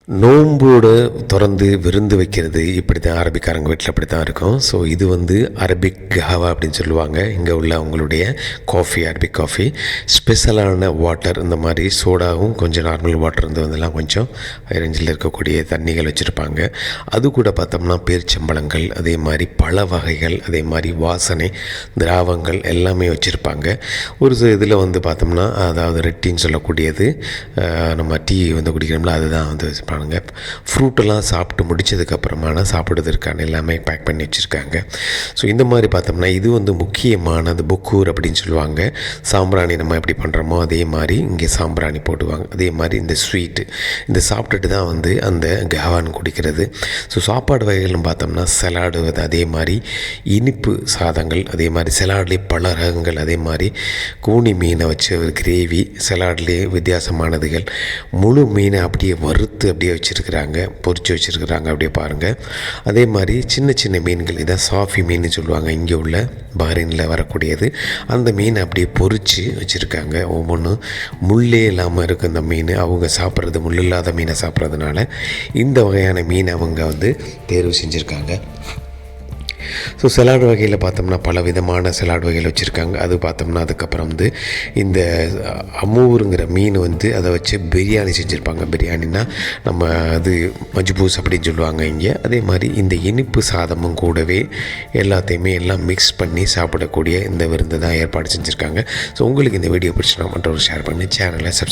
நோம்போடு திறந்து விருந்து வைக்கிறது இப்படி தான் அரபிக்காரங்க வீட்டில் அப்படி தான் இருக்கும். ஸோ இது வந்து அரபிக் கஹவா அப்படின்னு சொல்லுவாங்க. இங்கே உள்ள அவங்களுடைய காஃபி, அரபிக் காஃபி, ஸ்பெஷலான வாட்டர், இந்த மாதிரி சோடாவும் கொஞ்சம் நார்மல் வாட்டர் இருந்ததெல்லாம் கொஞ்சம் ரேஞ்சில் இருக்கக்கூடிய தண்ணிகள் வச்சுருப்பாங்க. அது கூட பார்த்தோம்னா பேரிச்சம்பழங்கள், அதே மாதிரி பழ வகைகள், அதே மாதிரி வாசனை திராவங்கள் எல்லாமே வச்சுருப்பாங்க. ஒரு இதில் வந்து பார்த்தோம்னா, அதாவது ரெட்டின்னு சொல்லக்கூடியது, நம்ம டீ வந்து குடிக்கிறோம்ல, அதுதான் வந்து வச்சுருப்பாங்க. ஃப்ரூட்டெல்லாம் சாப்பிட்டு முடித்ததுக்கப்புறமான சாப்பிடுவதற்கான எல்லாமே பேக் பண்ணி வச்சுருக்காங்க. ஸோ இந்த மாதிரி பார்த்தோம்னா இது வந்து முக்கியமானது புக்கூர் அப்படின்னு சொல்லுவாங்க. சாம்பிராணி நம்ம எப்படி பண்ணுறோமோ அதே மாதிரி இங்கே சாம்பிராணி போடுவாங்க. அதே மாதிரி இந்த ஸ்வீட்டு இந்த சாப்பிட்டுட்டு தான் வந்து அந்த கஹவான் குடிக்கிறது. ஸோ சாப்பாடு வகைகள்னு பார்த்தோம்னா சலாடு, அதே மாதிரி இனிப்பு சாதங்கள், அதே மாதிரி சலாட்லேயே பல ரகங்கள், அதே மாதிரி கூனி மீனை வச்சு ஒரு கிரேவி, சலாட்லேயே வித்தியாசமானதுகள், முழு மீனை அப்படியே வறுத்து அப்படியே வச்சுருக்கிறாங்க, பொரித்து வச்சுருக்கிறாங்க, அப்படியே பாருங்கள். அதே மாதிரி சின்ன சின்ன மீன்கள், இதான் சாஃபி மீன் சொல்லுவாங்க, இங்கே உள்ள பஹ்ரைனில் வரக்கூடியது. அந்த மீனை அப்படியே பொரித்து வச்சுருக்காங்க. ஒவ்வொன்றும் முள்ளே இல்லாமல் இருக்குது இந்த மீன். அவங்க சாப்பிட்றது முள் இல்லாத மீனை சாப்பிட்றதுனால இந்த வகையான மீன் அவங்க வந்து தேர்வு செஞ்சுருக்காங்க. ஸோ சலாட் வகையில் பார்த்தோம்னா பல விதமான சலாட் வகைகள் வச்சுருக்காங்க. அது பார்த்தோம்னா அதுக்கப்புறம் வந்து இந்த அமூருங்கிற மீன் வந்து அதை வச்சு பிரியாணி செஞ்சுருப்பாங்க. பிரியாணின்னா நம்ம அது மஜ்பூஸ் அப்படின்னு சொல்லுவாங்க இங்கே. அதே மாதிரி இந்த இனிப்பு சாதமும் கூடவே எல்லாத்தையுமே எல்லாம் மிக்ஸ் பண்ணி சாப்பிடக்கூடிய இந்த விருந்து தான் ஏற்பாடு செஞ்சுருக்காங்க. ஸோ உங்களுக்கு இந்த வீடியோ பிடிச்சினா மற்றொரு ஷேர் பண்ணி சேனலை சப்ஸ்கிரைப்